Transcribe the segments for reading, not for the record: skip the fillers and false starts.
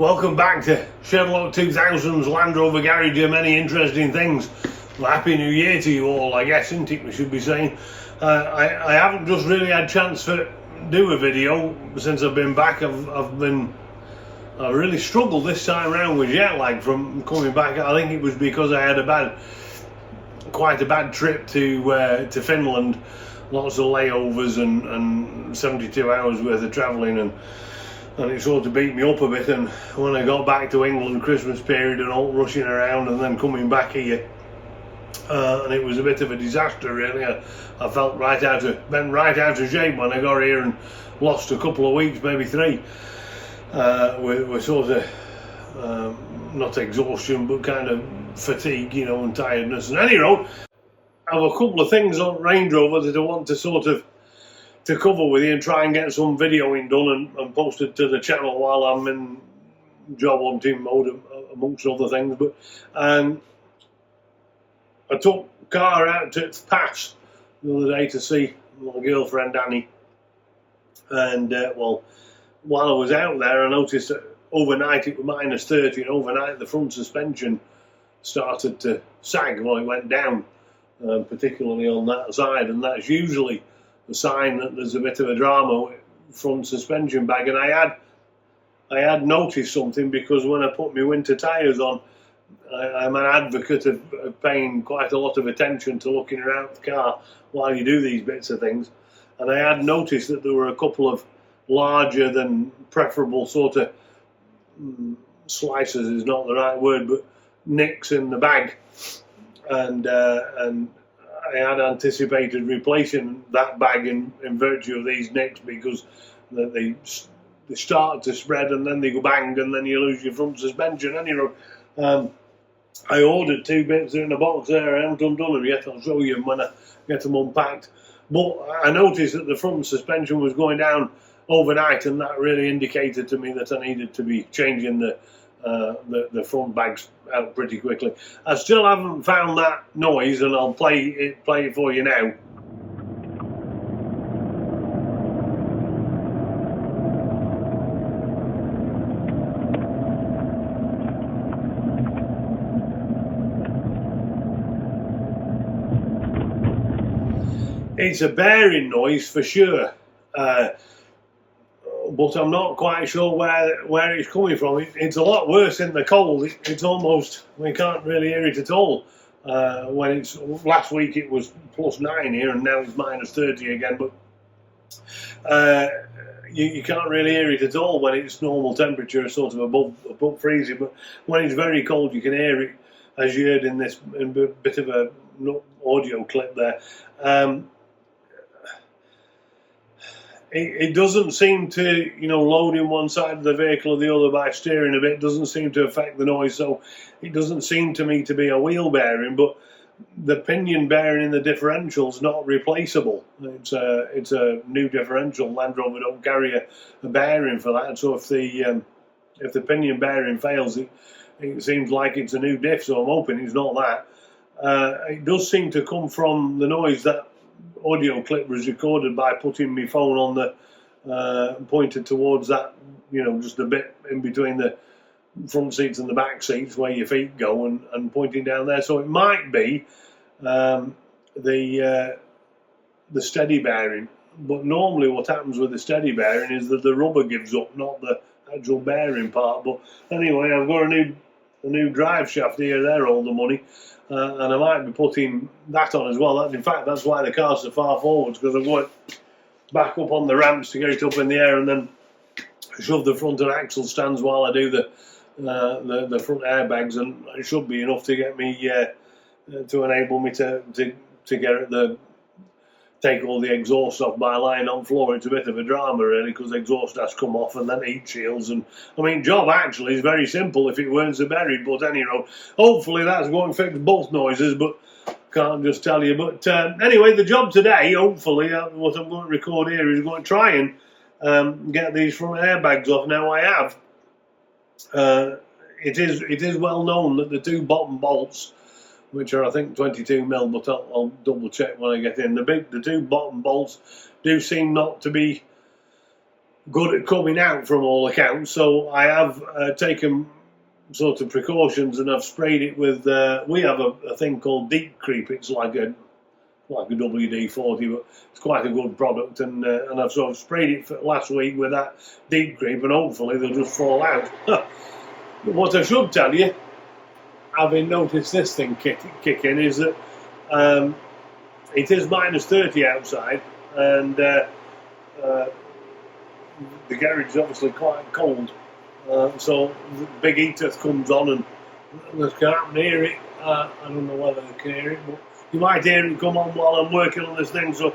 Welcome back to Sherlock 2000's Land Rover Garage and many interesting things. Well, Happy New Year to you all, I guess, isn't it, we should be saying. I haven't just really had a chance to do a video since I've been back. I've really struggled this time around with jet lag from coming back. I think it was because I had quite a bad trip to Finland, lots of layovers and 72 hours worth of travelling, and it sort of beat me up a bit. And when I got back to England, Christmas period and all, rushing around and then coming back here, and it was a bit of a disaster really. I felt bent right out of shape when I got here and lost a couple of weeks, maybe three, with sort of not exhaustion but kind of fatigue, you know, and tiredness. And anyway, I have a couple of things on Range Rover that I want to sort of cover with you and try and get some videoing done and posted to the channel while I'm in job hunting mode, amongst other things. But I took car out to Pass the other day to see my girlfriend Annie, and well, while I was out there I noticed that overnight it was -30, and overnight the front suspension started to sag. Well, it went down, particularly on that side, and that's usually a sign that there's a bit of a drama with front suspension bag. And I had noticed something, because when I put my winter tyres on, I'm an advocate of paying quite a lot of attention to looking around the car while you do these bits of things. And I had noticed that there were a couple of larger than preferable sort of slices is not the right word, but nicks in the bag, and I had anticipated replacing that bag in virtue of these nicks, because they start to spread and then they go bang and then you lose your front suspension. Anyway, I ordered 2 bits in a box there. I haven't undone them yet. I'll show you them when I get them unpacked. But I noticed that the front suspension was going down overnight, and that really indicated to me that I needed to be changing the front bags out pretty quickly. I still haven't found that noise, and I'll play it for you now. It's a bearing noise for sure, but I'm not quite sure where it's coming from. It's a lot worse in the cold. It's almost, we can't really hear it at all. When it's, last week it was +9 here, and now it's -30 again. But you can't really hear it at all when it's normal temperature, sort of above freezing. But when it's very cold, you can hear it, as you heard in a bit of a audio clip there. It doesn't seem to, you know, loading one side of the vehicle or the other by steering a bit doesn't seem to affect the noise. So it doesn't seem to me to be a wheel bearing, but the pinion bearing in the differential's not replaceable. It's a new differential. Land Rover don't carry a bearing for that. So if the pinion bearing fails, it seems like it's a new diff. So I'm hoping it's not that. It does seem to come from the noise. That audio clip was recorded by putting my phone on the pointed towards that, you know, just a bit in between the front seats and the back seats where your feet go, and pointing down there. So it might be the steady bearing. But normally what happens with the steady bearing is that the rubber gives up, not the actual bearing part. But anyway, I've got a new drive shaft here. They're all the money. And I might be putting that on as well. In fact, that's why the car's so far forwards, because I'm going back up on the ramps to get it up in the air, and then shove the front and axle stands while I do the front airbags, and it should be enough to get me to enable me to get take all the exhaust off by lying on floor. It's a bit of a drama really, because the exhaust has come off and then heat shields. And I mean, job actually is very simple if it weren't so buried. But anyhow, hopefully that's going to fix both noises, but can't just tell you. But anyway, the job today, hopefully, what I'm going to record here is going to try and get these front airbags off. Now I have. It is well known that the 2 bottom bolts, which are I think 22 mil, but I'll double check when I get in. The 2 bottom bolts do seem not to be good at coming out from all accounts, so I have taken sort of precautions, and I've sprayed it with, we have a thing called Deep Creep. It's like a WD-40, but it's quite a good product, and I've sort of sprayed it for last week with that Deep Creep, and hopefully they'll just fall out. What I should tell you, having noticed this thing kick in, is that it is -30 outside, and the garage is obviously quite cold, so the big heater comes on, and I can't hear it. I don't know whether they can hear it, but you might hear it come on while I'm working on this thing, so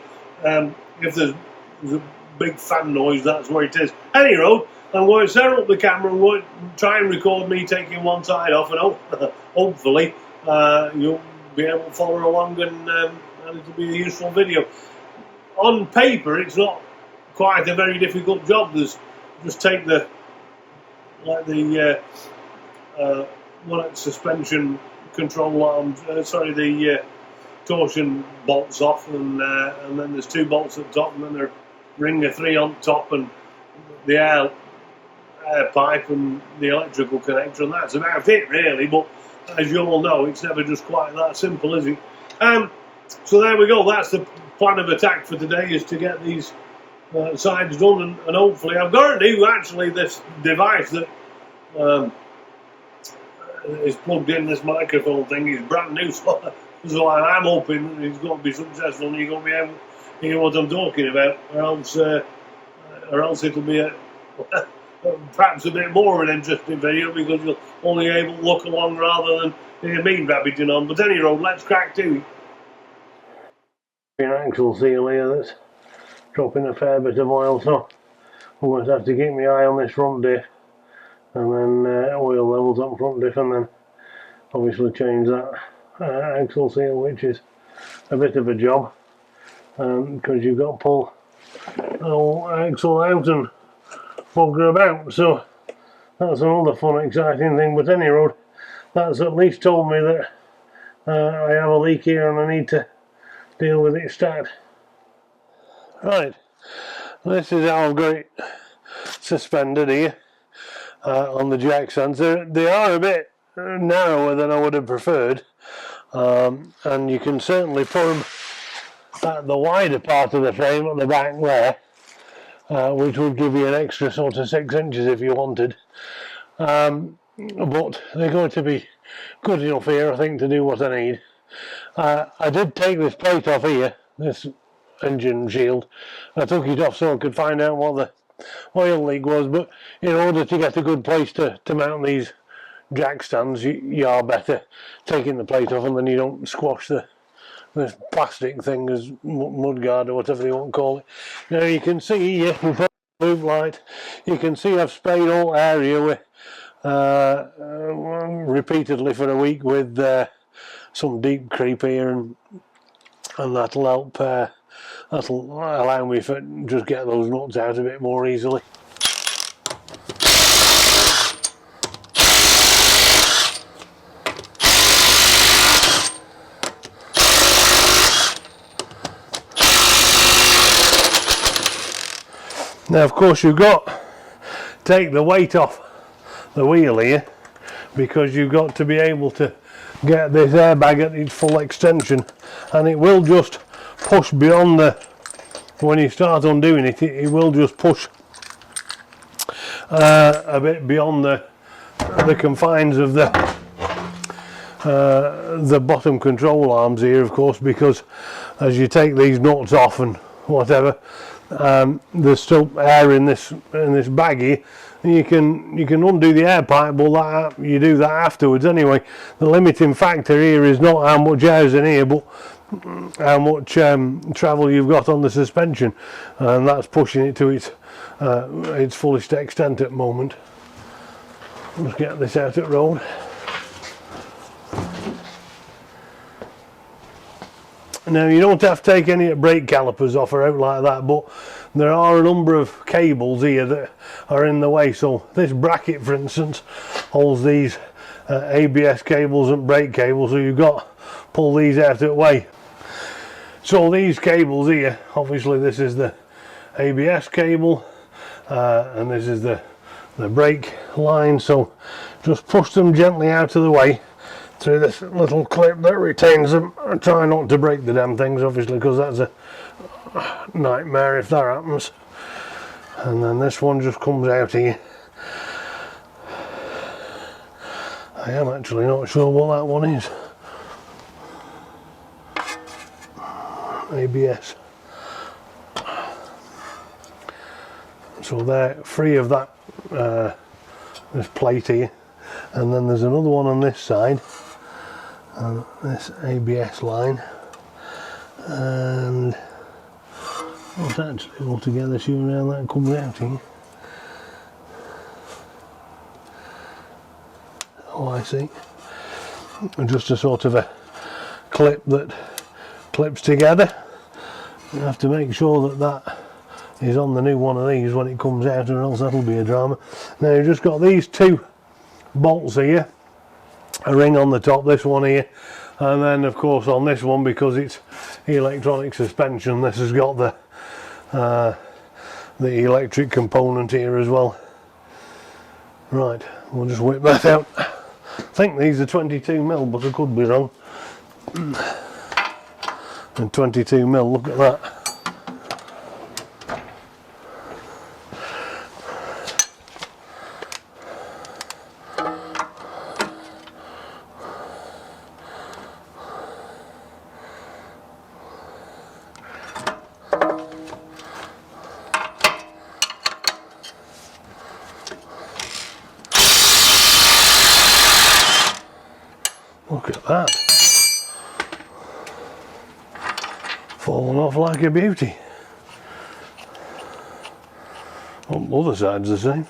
if there's a big fan noise, that's where it is. Anyway, I'm going to set up the camera and going to try and record me taking one side off, and hopefully you'll be able to follow along, and it'll be a useful video. On paper, it's not quite a very difficult job. There's just take the suspension control arms, the torsion bolts off, and then there's 2 bolts at the top, and then there ring of 3 on top, and the air pipe and the electrical connector, and that's about it really. But as you all know, it's never just quite that simple, is it? So there we go. That's the plan of attack for today, is to get these sides done, and hopefully I've got to do actually this device that is plugged in. This microphone thing is brand new, so I'm hoping it's going to be successful and you're going to be able to hear what I'm talking about, or else it'll be perhaps a bit more of an interesting video, because you'll only able to look along rather than hear me rabbiting on. But anyway, let's crack to it. An axle seal here that's dropping a fair bit of oil, so I'm going to have to keep my eye on this front diff, and then oil levels on front diff, and then obviously change that axle seal, which is a bit of a job, because you've got to pull the whole axle out and bugger about, so that's another fun, exciting thing. But anyway, that's at least told me that I have a leak here and I need to deal with it stat. Right, this is how I've got it suspended here on the jack stands. They are a bit narrower than I would have preferred, and you can certainly put them at the wider part of the frame at the back there, which would give you an extra sort of 6 inches if you wanted, but they're going to be good enough here, I think, to do what I need. I did take this plate off here, this engine shield. I took it off so I could find out what the oil leak was, but in order to get a good place to mount these jack stands, you are better taking the plate off, and then you don't squash this plastic thing as mudguard or whatever you want to call it. Now you can see here with the loop light, you can see I've sprayed all area with repeatedly for a week with some Deep Creep here, and that'll help. That'll allow me to just get those nuts out a bit more easily. Now, of course, you've got to take the weight off the wheel here, because you've got to be able to get this airbag at its full extension, and it will just push beyond the, when you start undoing it, it will just push a bit beyond the confines of the bottom control arms here, of course, because as you take these nuts off and whatever, there's still air in this bag here, and you can undo the air pipe, but you do that afterwards anyway. The limiting factor here is not how much air is in here, but how much travel you've got on the suspension, and that's pushing it to its fullest extent at the moment. Let's get this out at road. Now, you don't have to take any brake calipers off or out like that, but there are a number of cables here that are in the way. So this bracket, for instance, holds these ABS cables and brake cables, so you've got to pull these out of the way. So these cables here, obviously this is the ABS cable, and this is the brake line, so just push them gently out of the way through this little clip that retains them. I try not to break the damn things, obviously, because that's a nightmare if that happens. And then this one just comes out here. I am actually not sure what that one is. ABS. So they're free of that this plate here, and then there's another one on this side, and this ABS line, and not actually altogether sure how that comes out here. Oh, I see. And just a sort of a clip that clips together. You have to make sure that that is on the new one of these when it comes out, or else that'll be a drama. Now you've just got these two bolts here, a ring on the top, this one here, and then of course on this one, because it's electronic suspension, this has got the electric component here as well. Right, we'll just whip that out. I think these are 22 mil, but I could be wrong. And 22 mil, look at that. Look at that. Falling off like a beauty. Oh, the other side's the same.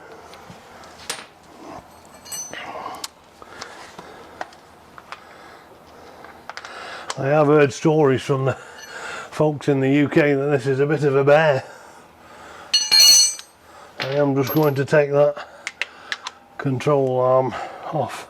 I have heard stories from the folks in the UK that this is a bit of a bear. I am just going to take that control arm off.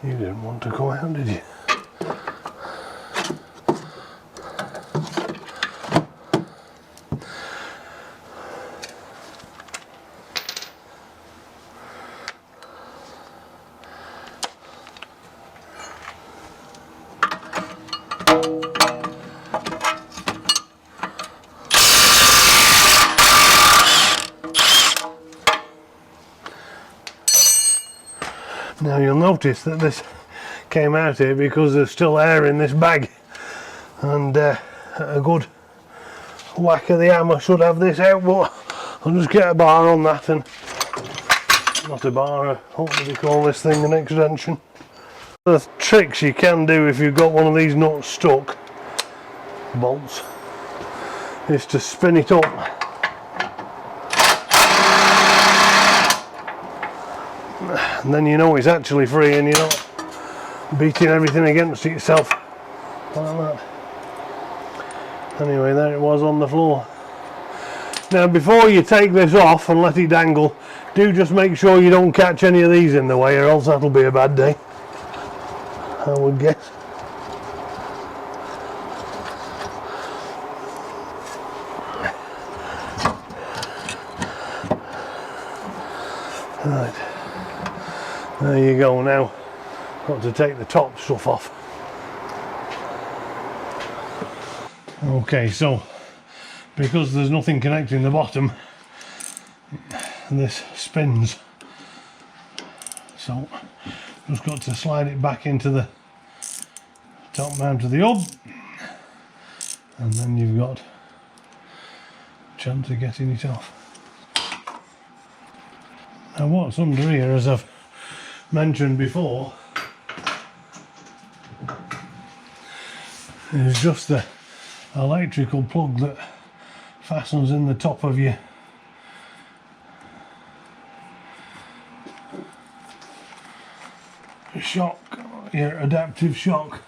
You didn't want to go out, did you? Now you'll notice that this came out here because there's still air in this bag, and a good whack of the hammer should have this out, but I'll just get a bar on that, and not a bar, what do they call this thing, an extension. The tricks you can do if you've got one of these nuts stuck, bolts, is to spin it up. And then you know it's actually free and you're not beating everything against itself like that. Anyway, there it was on the floor. Now before you take this off and let it dangle, do just make sure you don't catch any of these in the way, or else that'll be a bad day, I would guess. Right. There you go. Now got to take the top stuff off. Okay, so because there's nothing connecting the bottom, this spins, so just got to slide it back into the top mount of the hub, and then you've got a chance of getting it off. Now what's under here, as I've mentioned before, is just the electrical plug that fastens in the top of your shock, your adaptive shock.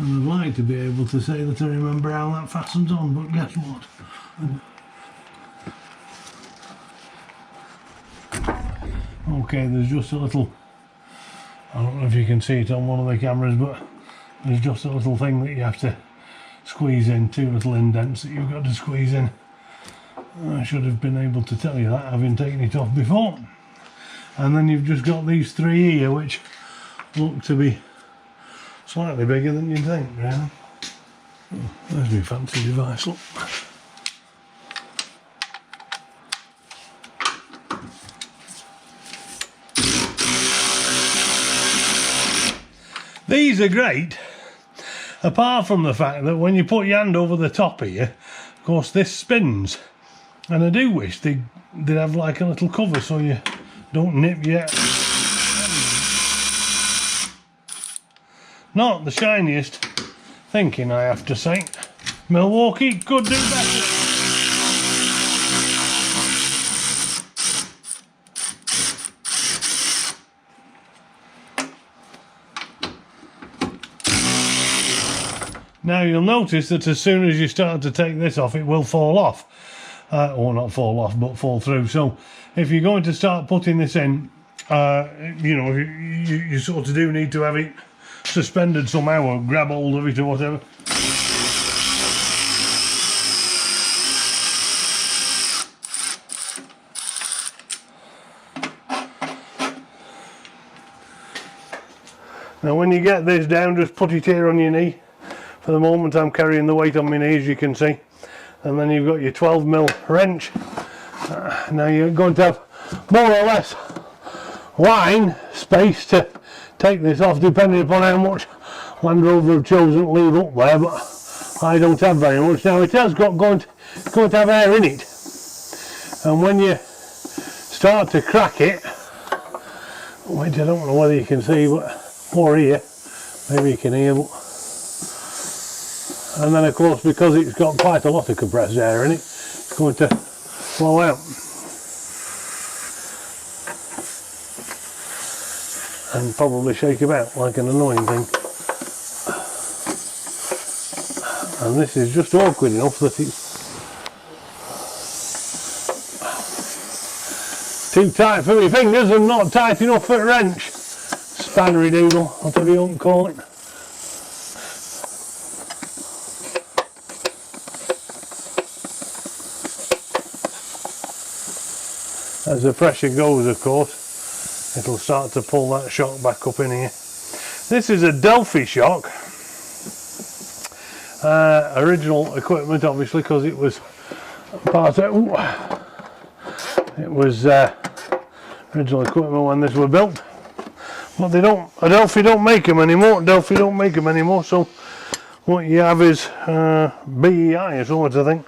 And I'd like to be able to say that I remember how that fastens on, but guess what? Okay, there's just a little, I don't know if you can see it on one of the cameras, but there's just a little thing that you have to squeeze in, two little indents that you've got to squeeze in. I should have been able to tell you that, having taken it off before. And then you've just got these three here, which look to be slightly bigger than you'd think, really. Oh, there's my fancy device, look. These are great, apart from the fact that when you put your hand over the top here, of course this spins. And I do wish they'd have like a little cover so you don't nip your... Not the shiniest thinking, I have to say. Milwaukee could do better. Now you'll notice that as soon as you start to take this off, it will fall off. Or not fall off, but fall through. So if you're going to start putting this in, you know, you sort of do need to have it suspended somehow, or grab hold of it or whatever. Now when you get this down, just put it here on your knee. For the moment I'm carrying the weight on my knee, as you can see. And then you've got your 12mm wrench. Now you're going to have more or less line space to take this off, depending upon how much Land Rover have chosen to leave up there, but I don't have very much. Now it has going to have air in it, and when you start to crack it, which I don't know whether you can see, but or hear, maybe you can hear, but, and then of course because it's got quite a lot of compressed air in it, it's going to flow out. And probably shake about like an annoying thing. And this is just awkward enough that it's too tight for my fingers and not tight enough for a wrench. Spannery doodle, whatever you want to call it. As the pressure goes, of course, it'll start to pull that shock back up in here. This is a Delphi shock. Original equipment, obviously, because it was part of... it was original equipment when this were built. But they don't... Delphi don't make them anymore. Delphi don't make them anymore. So what you have is BEI or something, I think.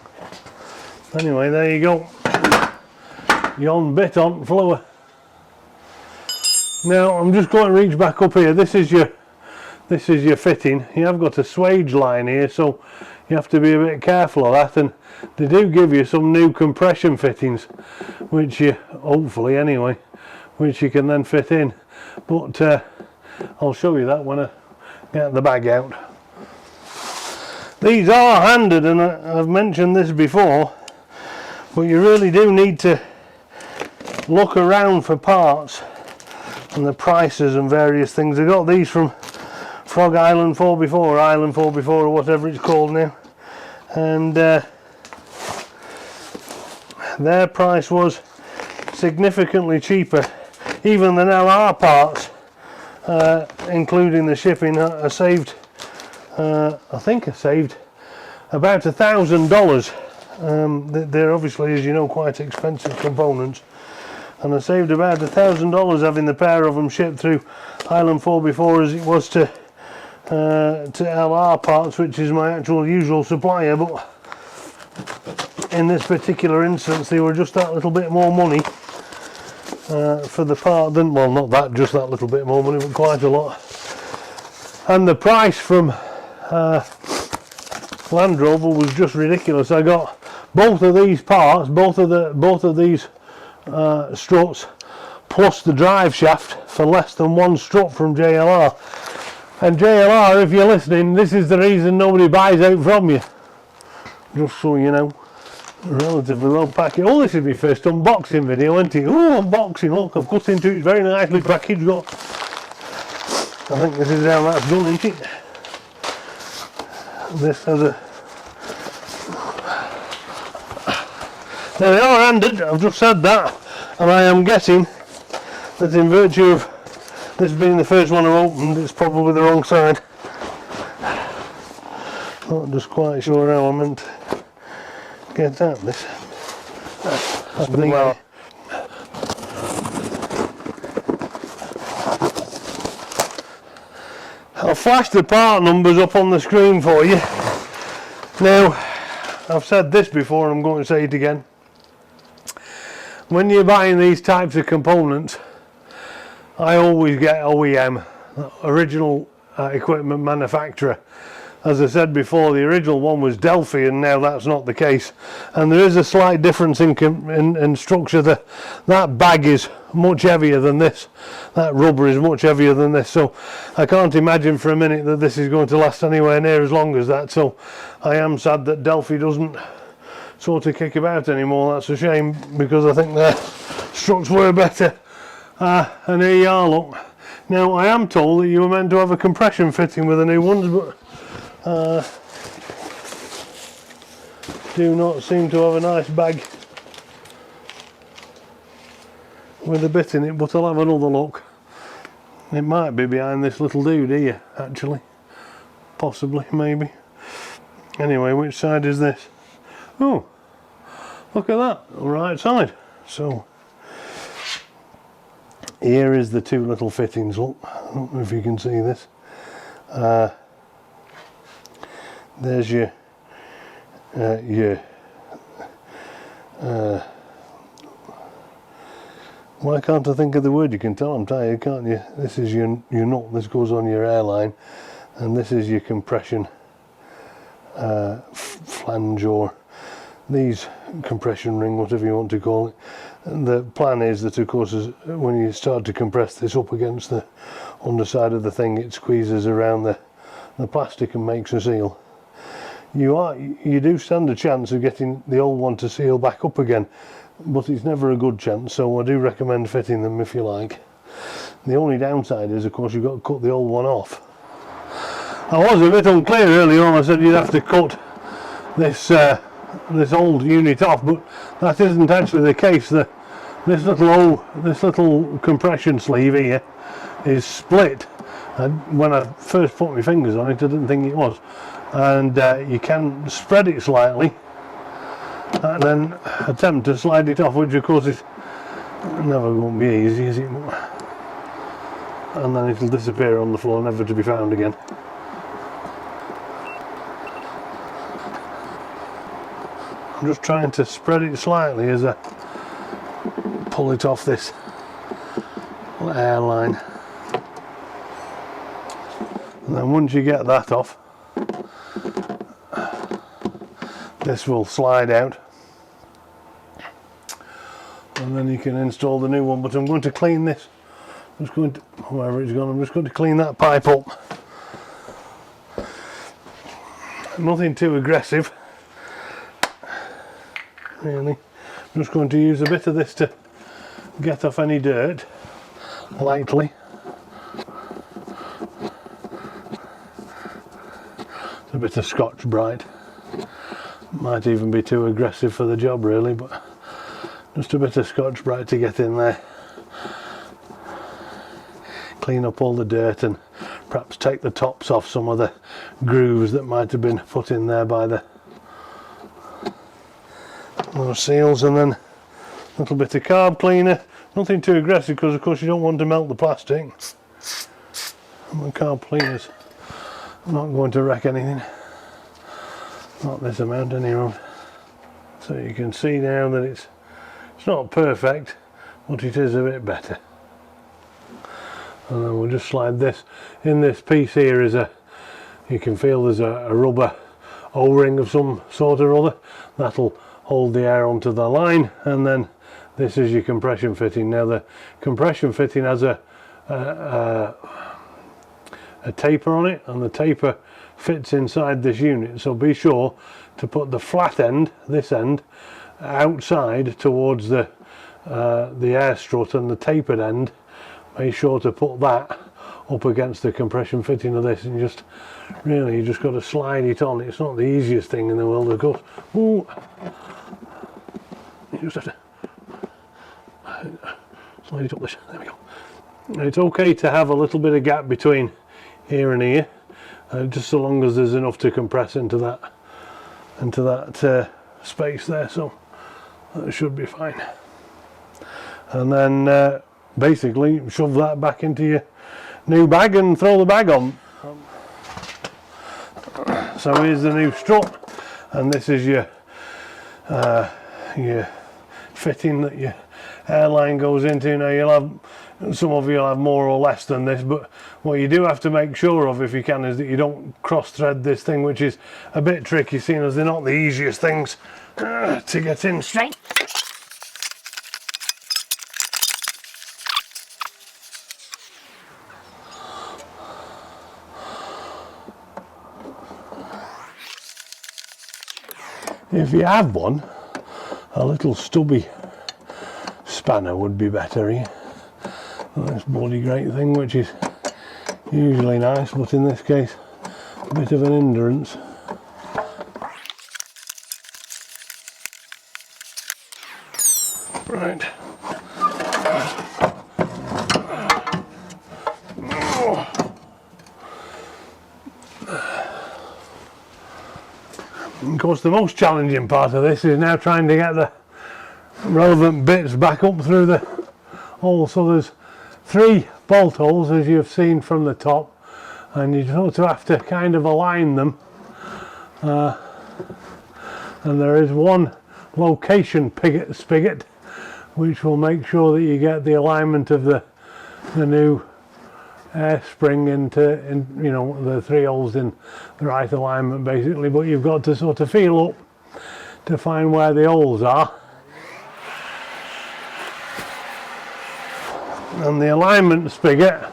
Anyway, there you go. Yon bit on floor. Now I'm just going to reach back up here. This is your fitting. You have got a swage line here, so you have to be a bit careful of that, and they do give you some new compression fittings, which you, hopefully anyway, which you can then fit in, but I'll show you that when I get the bag out. These are handed, and I've mentioned this before, but you really do need to look around for parts and the prices and various things. I got these from Frog Island 4x4 or Island 4x4 or whatever it's called now, and their price was significantly cheaper even than LR parts, including the shipping. I saved I think I saved about $1,000. They're obviously, as you know, quite expensive components, and I saved about $1,000 having the pair of them shipped through Island 4x4 as it was to LR parts, which is my actual usual supplier. But in this particular instance they were just that little bit more money for the part than, well, not that, just that little bit more money, but quite a lot. And the price from Land Rover was just ridiculous. I got both of these parts, both of these struts, plus the drive shaft for less than one strut from JLR. And JLR, if you're listening, this is the reason nobody buys out from you. Just so you know. Relatively well packaged. Oh, this is my first unboxing video, isn't it? Oh, unboxing, look, I've cut into it, it's very nicely packaged. Look. I think this is how that's done, isn't it? This has a... There they are, handed, I've just said that. And I am guessing that in virtue of this being the first one I've opened, it's probably the wrong side. Not just quite sure how I meant to get at this. Well, I'll flash the part numbers up on the screen for you. Now, I've said this before and I'm going to say it again. When you're buying these types of components, I always get OEM, original equipment manufacturer. As I said before, the original one was Delphi, and now that's not the case. And there is a slight difference in structure. That bag is much heavier than this. That rubber is much heavier than this. So I can't imagine for a minute that this is going to last anywhere near as long as that. So I am sad that Delphi doesn't sort of kick about anymore. That's a shame, because I think their struts were better. And here you are, look. Now I am told that you were meant to have a compression fitting with the new ones, but do not seem to have a nice bag with a bit in it, but I'll have another look. It might be behind this little dude here, actually. Possibly, maybe. Anyway, which side is this? Oh, look at that, the right side. So here is the two little fittings, look. I don't know if you can see this. There's your why can't I think of the word? You can tell I'm tired, can't you? This is your nut, this goes on your airline, and this is your compression flange, or these compression ring, whatever you want to call it. And the plan is that, of course, when you start to compress this up against the underside of the thing, it squeezes around the plastic and makes a seal. You do stand a chance of getting the old one to seal back up again, but it's never a good chance, so I do recommend fitting them if you like. The only downside is, of course, you've got to cut the old one off. I was a bit unclear earlier on. I said you'd have to cut this old unit off, but that isn't actually the case. This little compression sleeve here is split. And when I first put my fingers on it, I didn't think it was. And you can spread it slightly and then attempt to slide it off, which of course is never going to be easy, is it? And then it'll disappear on the floor, never to be found again. I'm just trying to spread it slightly as I pull it off this airline. And then once you get that off, this will slide out, and then you can install the new one. But I'm going to clean this. I'm just going to, wherever it's gone, I'm just going to clean that pipe up. Nothing too aggressive, really. I'm just going to use a bit of this to get off any dirt, lightly. A bit of Scotch-Brite. Might even be too aggressive for the job, really, but just a bit of Scotch-Brite to get in there. Clean up all the dirt and perhaps take the tops off some of the grooves that might have been put in there by those seals, and then a little bit of carb cleaner. Nothing too aggressive, because of course you don't want to melt the plastic. And the carb cleaner's not going to wreck anything. Not this amount anyway. So you can see now that it's not perfect, but it is a bit better. And then we'll just slide this in. This piece here is you can feel there's a rubber O-ring of some sort or other that'll hold the air onto the line, and then this is your compression fitting. Now the compression fitting has a a taper on it, and the taper fits inside this unit, so be sure to put the flat end, this end, outside towards the air strut, and the tapered end, make sure to put that up against the compression fitting of this, and just really, you just got to slide it on. It's not the easiest thing in the world, of course. Ooh. You just have to slide it up this. There we go. It's okay to have a little bit of gap between here and here, just so long as there's enough to compress into that space there, so that should be fine. And then basically shove that back into your new bag and throw the bag on. So here's the new strut, and this is your fitting that your airline goes into. Now you'll have, some of you'll have more or less than this, but what you do have to make sure of, if you can, is that you don't cross thread this thing, which is a bit tricky, seeing as they're not the easiest things to get in straight. If you have one, a little stubby spanner would be better here. This bloody great thing, which is usually nice, but in this case a bit of an hindrance. Right. Of course, the most challenging part of this is now trying to get the relevant bits back up through the hole. So there's 3 bolt holes, as you've seen from the top, and you sort of have to kind of align them, and there is one location spigot which will make sure that you get the alignment of the new air spring into, you know, the 3 holes in the right alignment basically, but you've got to sort of feel up to find where the holes are. And the alignment spigot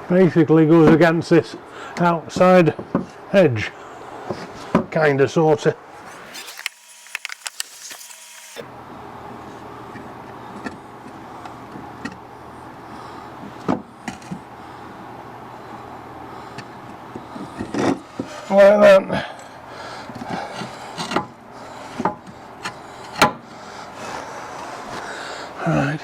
basically goes against this outside edge, kind of, sort of. Like that. Right.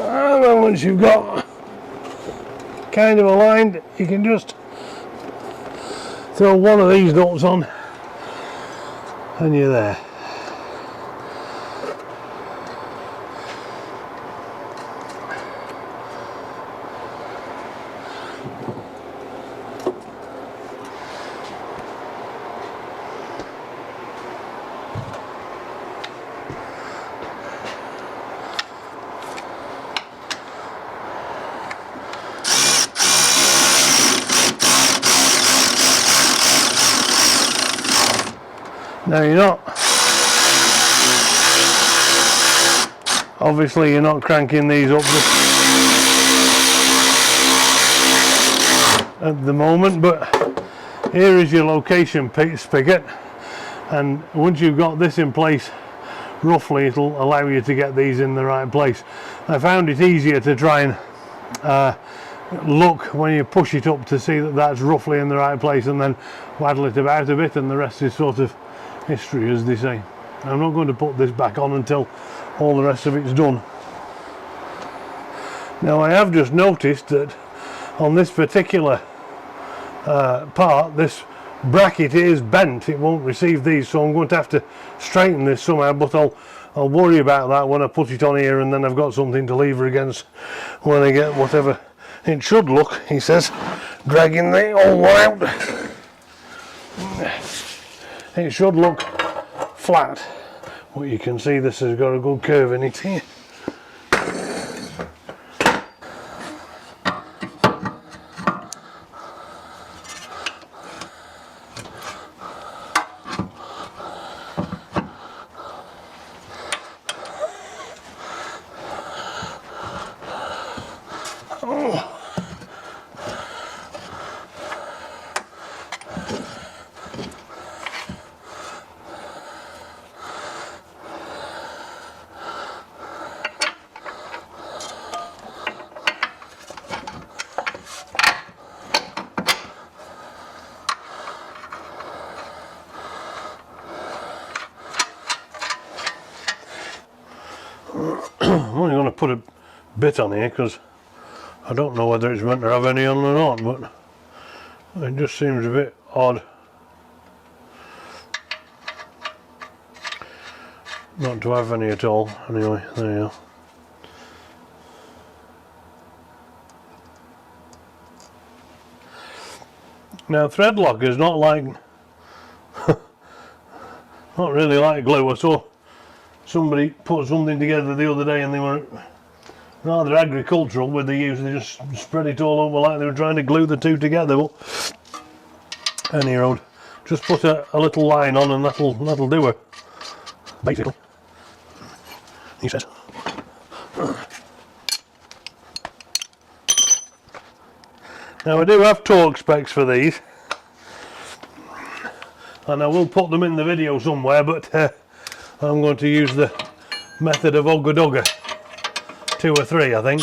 And then once you've got kind of aligned, you can just throw one of these nuts on and you're there. Now obviously you're not cranking these up at the moment, but here is your location spigot, and once you've got this in place roughly, it'll allow you to get these in the right place. I found it easier to try and look when you push it up to see that that's roughly in the right place, and then waddle it about a bit, and the rest is sort of history, as they say. I'm not going to put this back on until all the rest of it's done. Now I have just noticed that on this particular part, this bracket is bent. It won't receive these, so I'm going to have to straighten this somehow, but I'll worry about that when I put it on here, and then I've got something to lever against when I get whatever it should look, he says, dragging the hole out. It should look flat, but you can see this has got a good curve in it here. I'm only going to put a bit on here because I don't know whether it's meant to have any on or not, but it just seems a bit odd not to have any at all. Anyway, there you go. Now thread lock is not like not really like glue. I saw somebody put something together the other day and they were rather agricultural with the use. They just spread it all over like they were trying to glue the two together. But anyhow, just put a little line on and that'll do it, basically, he says. Now I do have torque specs for these, and I will put them in the video somewhere, but I'm going to use the method of Ogga Dogger 2 or 3, I think.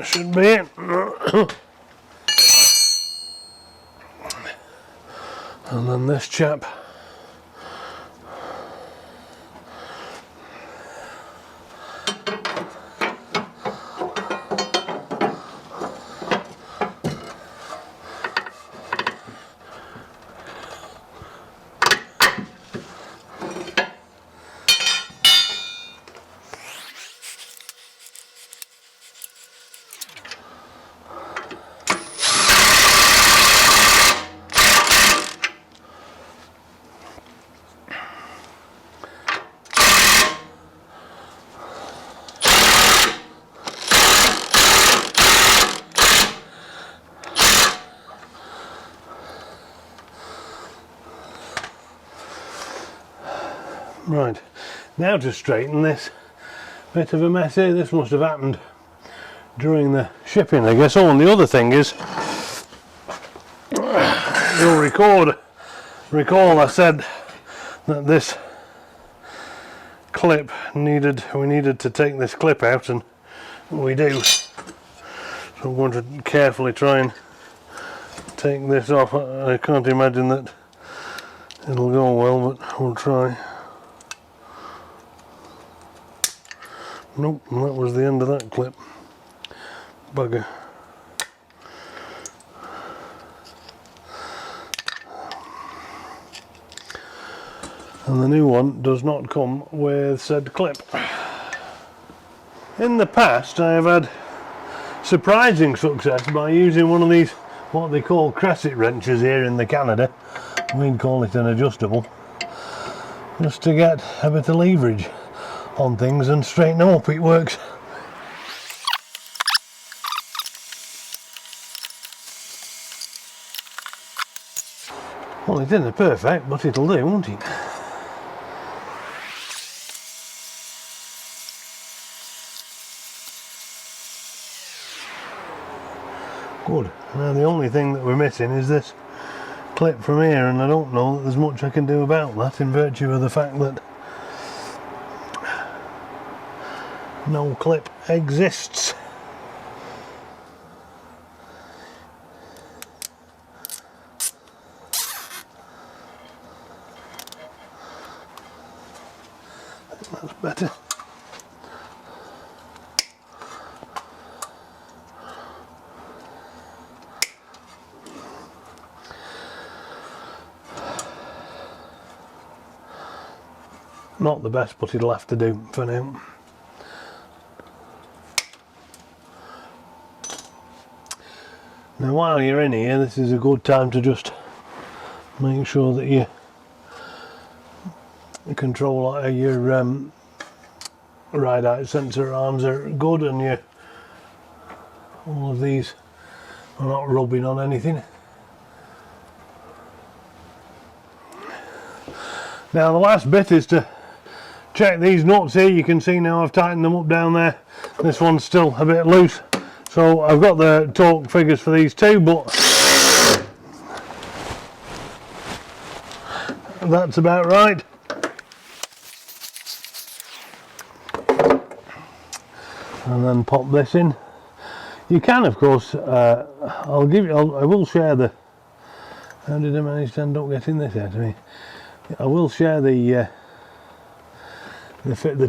Should be it. And then this chap. Right, now to straighten this bit of a mess here. This must have happened during the shipping, I guess. Oh, and the other thing is, you'll recall I said that this clip we needed to take this clip out, and we do. So I'm going to carefully try and take this off. I can't imagine that it'll go well, but we'll try. Nope, and that was the end of that clip. Bugger. And the new one does not come with said clip. In the past I have had surprising success by using one of these, what they call crescent wrenches here in Canada. We'd call it an adjustable, just to get a bit of leverage on things and straighten them up. It works. Well, it isn't perfect, but it'll do, won't it? Good. Now the only thing that we're missing is this clip from here, and I don't know that there's much I can do about that in virtue of the fact that no clip exists. That's better. Not the best, but it'll have to do for now. Now while you're in here, this is a good time to just make sure that your control your ride out sensor arms are good, and all of these are not rubbing on anything. Now the last bit is to check these nuts here. You can see now I've tightened them up down there. This one's still a bit loose. So I've got the torque figures for these two, but that's about right. And then pop this in. You can, of course, I will share the, how did I manage to end up getting this out of me? I will share the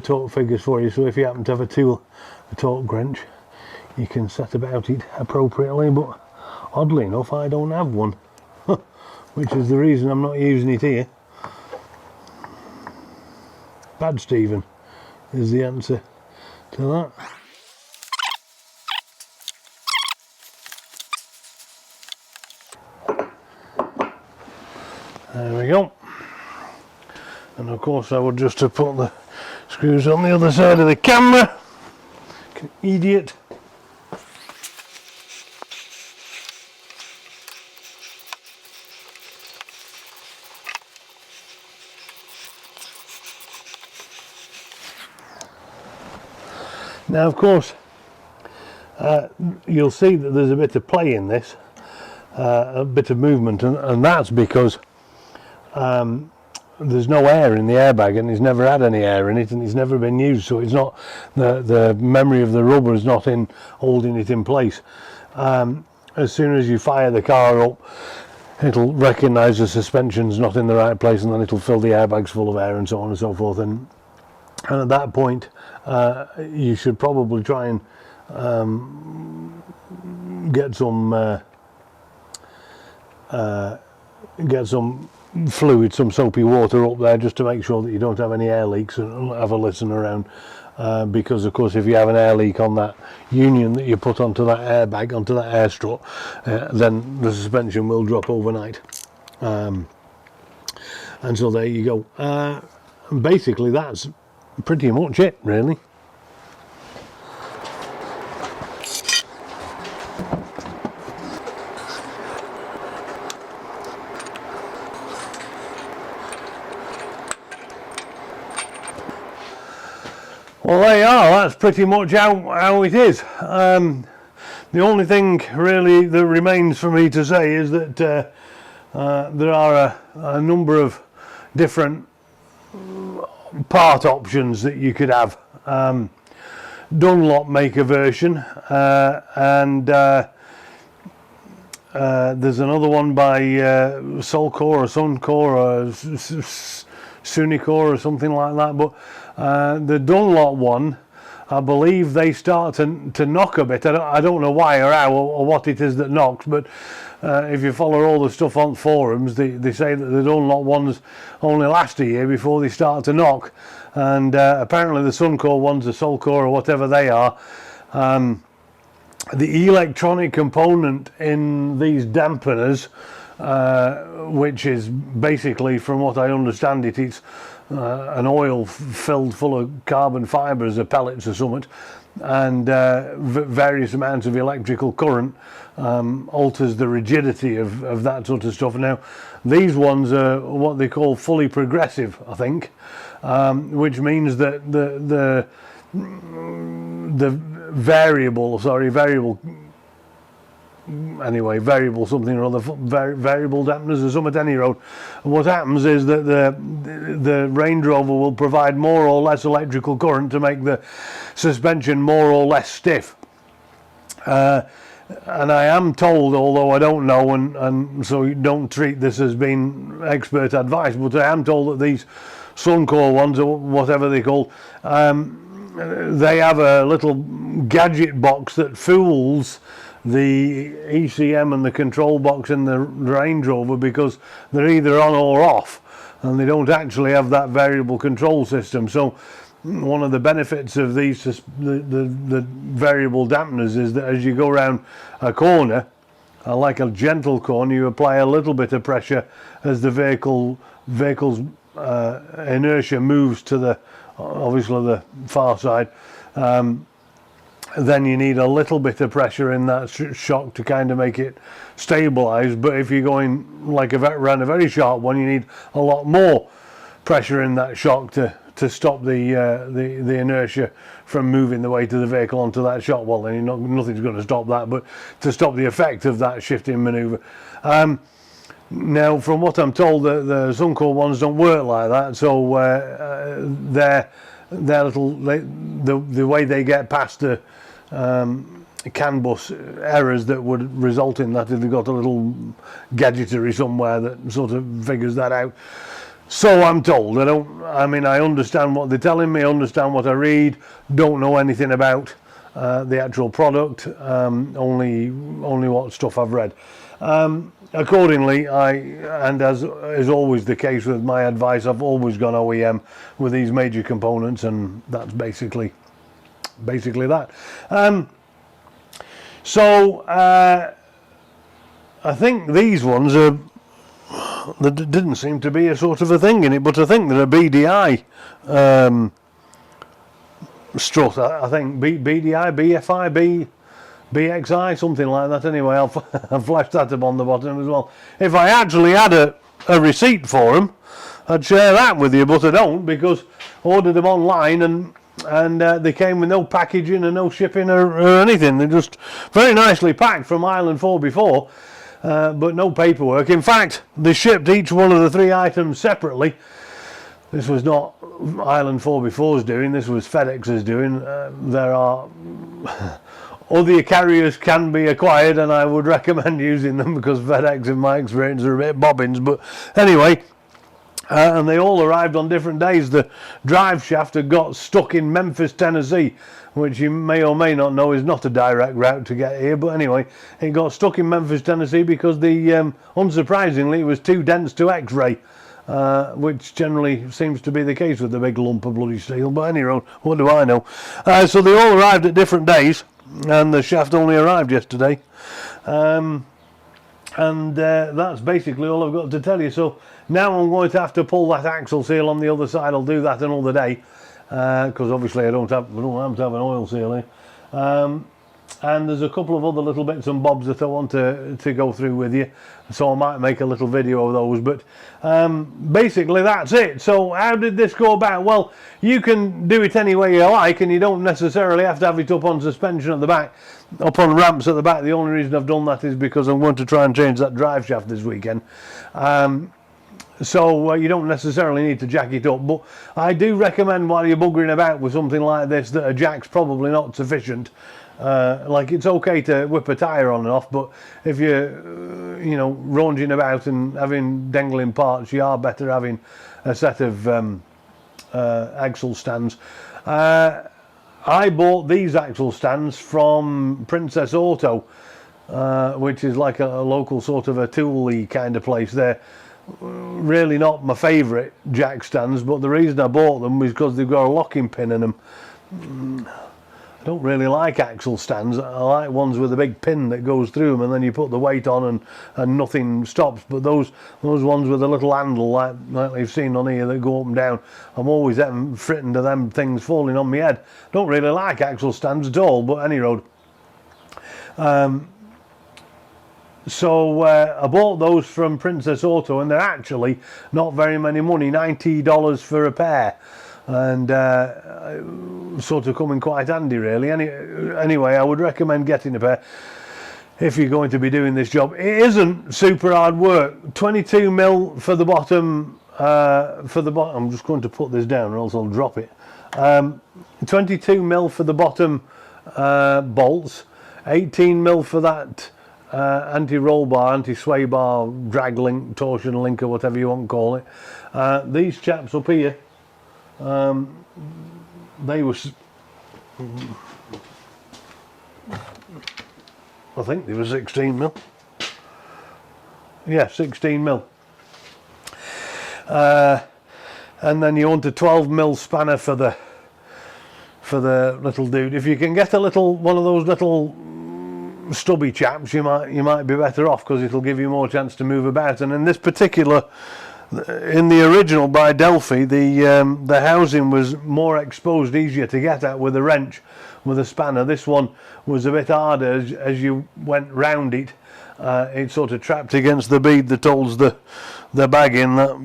torque figures for you, so if you happen to have a torque wrench, you can set about it appropriately, but oddly enough I don't have one, which is the reason I'm not using it here. Bad Stephen is the answer to that. There we go. And of course I would just have put the screws on the other side of the camera. Like an idiot. Now of course you'll see that there's a bit of play in this, a bit of movement, and that's because there's no air in the airbag, and it's never had any air in it, and it's never been used, so it's not, the memory of the rubber is not in holding it in place. As soon as you fire the car up, it'll recognise the suspension's not in the right place, and then it'll fill the airbags full of air and so on and so forth, and at that point you should probably try and get some fluid, some soapy water up there, just to make sure that you don't have any air leaks, and have a listen around, because of course if you have an air leak on that union that you put onto that airbag, onto that air strut, then the suspension will drop overnight, and so there you go. Basically that's pretty much it, really. Well, there you are, that's pretty much how it is. The only thing really that remains for me to say is that there are a number of different part options that you could have. Dunlop make a version, and there's another one by Solcor or Suncor or Sunicor or something like that, but the Dunlop one, I believe they start to knock a bit. I don't know why or how or what it is that knocks, but if you follow all the stuff on forums, they say that the Dunlop ones only last a year before they start to knock, and apparently the Suncor ones, the Solcor or whatever they are, the electronic component in these dampeners, which is basically, from what I understand it, it's an oil filled full of carbon fibres or pellets or something, and various amounts of electrical current alters the rigidity of that sort of stuff. Now these ones are what they call fully progressive, I think, which means that the variable something or other, variable dampeners or something, at any rate. What happens is that the Range Rover will provide more or less electrical current to make the suspension more or less stiff. And I am told, although I don't know, and so don't treat this as being expert advice, but I am told that these Suncor ones, or whatever they're called, they have a little gadget box that fools the ECM and the control box in the Range Rover, because they're either on or off, and they don't actually have that variable control system. So one of the benefits of these, the variable dampeners, is that as you go around a corner, like a gentle corner, you apply a little bit of pressure as the vehicle's inertia moves to the, obviously, the far side. Then you need a little bit of pressure in that shock to kind of make it stabilize. But if you're going like around a very sharp one, you need a lot more pressure in that shock to to stop the inertia from moving the weight of the vehicle onto that shot wall. And nothing's going to stop that, but to stop the effect of that shifting manoeuvre. Now, from what I'm told, the Sunco ones don't work like that, so the way they get past the CAN bus errors that would result in that if they've got a little gadgetry somewhere that sort of figures that out. So I'm told. I understand what they're telling me, I understand what I read, don't know anything about the actual product, only what stuff I've read. Accordingly, and as is always the case with my advice, I've always gone OEM with these major components, and that's basically that. So I think these ones are, there didn't seem to be a sort of a thing in it, but I think they're a BDI strut. I think BDI, BFI, BXI, something like that. Anyway, I've flashed that up on the bottom as well. If I actually had a receipt for them, I'd share that with you, but I don't, because I ordered them online and they came with no packaging and no shipping or anything. They're just very nicely packed from Island 4x4, but no paperwork. In fact, they shipped each one of the 3 items separately. This was not Island 4x4's doing, this was FedEx's doing. There are other carriers can be acquired, and I would recommend using them, because FedEx, in my experience, are a bit bobbins. But anyway, and they all arrived on different days. The drive shaft had got stuck in Memphis, Tennessee, which you may or may not know is not a direct route to get here. But anyway, it got stuck in Memphis, Tennessee, because unsurprisingly, it was too dense to X-ray. Which generally seems to be the case with the big lump of bloody steel. But anyway, what do I know? So they all arrived at different days, and the shaft only arrived yesterday. That's basically all I've got to tell you. So now I'm going to have to pull that axle seal on the other side. I'll do that another day, because obviously I don't have to have an oil seal here. And there's a couple of other little bits and bobs that I want to go through with you, so I might make a little video of those. But basically that's it. So how did this go about? Well, you can do it any way you like, and you don't necessarily have to have it up on suspension at the back, up on ramps at the back. The only reason I've done that is because I'm going to try and change that drive shaft this weekend. So you don't necessarily need to jack it up, but I do recommend, while you're buggering about with something like this, that a jack's probably not sufficient. Like, it's okay to whip a tyre on and off, but if you're ranging about and having dangling parts, you are better having a set of axle stands. I bought these axle stands from Princess Auto, which is like a local sort of a tooly kind of place. They're really not my favourite jack stands, but the reason I bought them was because they've got a locking pin in them. I don't really like axle stands. I like ones with a big pin that goes through them, and then you put the weight on and nothing stops. But those ones with a little handle like you've seen on here that go up and down, I'm always frightened of them things falling on my head. Don't really like axle stands at all, but any road. So I bought those from Princess Auto, and they're actually not very many money, $90 for a pair. And sort of come in quite handy, really. Anyway, I would recommend getting a pair if you're going to be doing this job. It isn't super hard work. 22 mil for the bottom. I'm just going to put this down, or else I'll drop it. 22 mil for the bottom bolts. 18 mil for that anti-roll bar, anti-sway bar, drag link, torsion link, or whatever you want to call it. These chaps up here. They were, I think they were 16 mil. Yeah, 16 mil. And then you want a 12 mil spanner for the little dude. If you can get one of those little stubby chaps, you might be better off, because it'll give you more chance to move about. And in this particular, in the original by Delphi, the housing was more exposed, easier to get at with a wrench, with a spanner. This one was a bit harder as you went round it. It sort of trapped against the bead that holds the bag in, that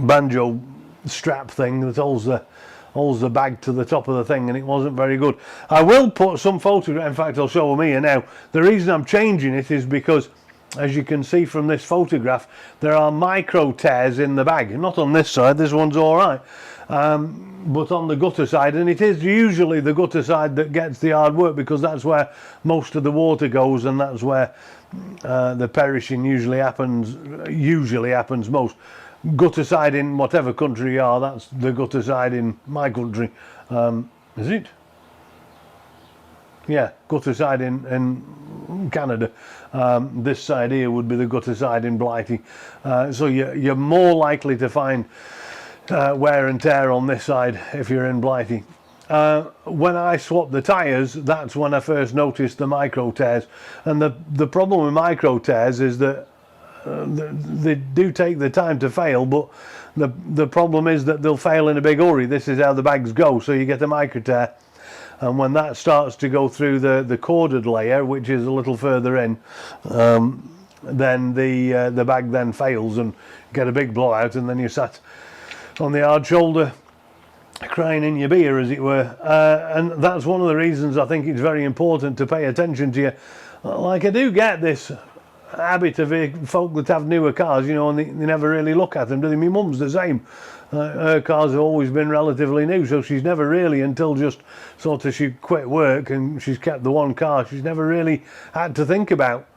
banjo strap thing that holds the holds the bag to the top of the thing, and it wasn't very good. I will put some photograph, in fact I'll show them here now. The reason I'm changing it is because, as you can see from this photograph, there are micro tears in the bag. Not on this side, this one's all right, but on the gutter side, and it is usually the gutter side that gets the hard work, because that's where most of the water goes, and that's where the perishing usually happens most. Gutter side in whatever country you are, that's the gutter side in my country. Is it? Yeah, gutter side in Canada. This side here would be the gutter side in Blighty. So you're more likely to find wear and tear on this side if you're in Blighty. When I swapped the tyres, that's when I first noticed the micro tears. And the problem with micro tears is that they do take the time to fail, but the problem is that they'll fail in a big hurry. This is how the bags go. So you get a micro tear, and when that starts to go through the corded layer, which is a little further in, then the bag then fails and get a big blowout, and then you're sat on the hard shoulder crying in your beer, as it were. And that's one of the reasons I think it's very important to pay attention to you. Like, I do get this habit of folk that have newer cars, you know, and they never really look at them, do they? My mum's the same. Her cars have always been relatively new, so she's never really, until just sort of she quit work and she's kept the one car, she's never really had to think about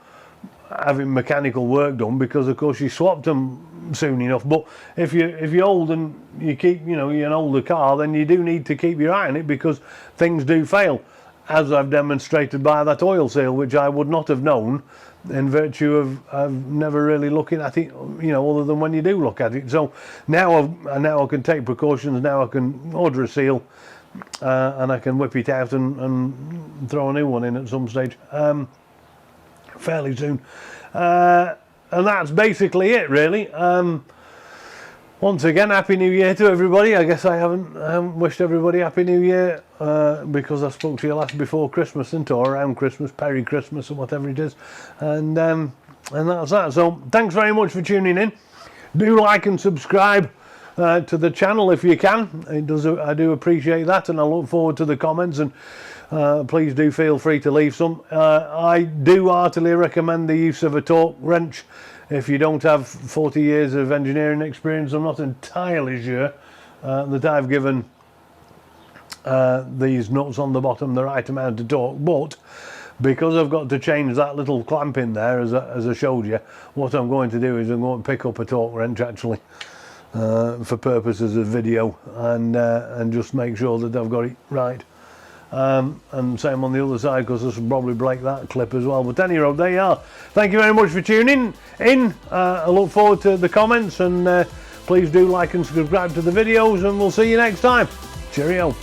having mechanical work done, because of course she swapped them soon enough. But if you're old and you keep, you know, you're an older car, then you do need to keep your eye on it, because things do fail, as I've demonstrated by that oil seal, which I would not have known in virtue of never really looking at it, you know, other than when you do look at it. So now I can take precautions. Now I can order a seal, and I can whip it out and throw a new one in at some stage fairly soon. And that's basically it, really. Once again, Happy New Year to everybody. I guess I haven't wished everybody Happy New Year because I spoke to you last before Christmas, or around Christmas, Merry Christmas, or whatever it is. And that's that. So thanks very much for tuning in. Do like and subscribe to the channel if you can. I do appreciate that, and I look forward to the comments, and please do feel free to leave some. I do heartily recommend the use of a torque wrench. If you don't have 40 years of engineering experience, I'm not entirely sure that I've given these nuts on the bottom the right amount of torque, but because I've got to change that little clamp in there, as I showed you, what I'm going to do is I'm going to pick up a torque wrench, actually, for purposes of video, and just make sure that I've got it right. And same on the other side, because this will probably break that clip as well. But anyway, there you are. Thank you very much for tuning in. I look forward to the comments, and please do like and subscribe to the videos, and we'll see you next time. Cheerio.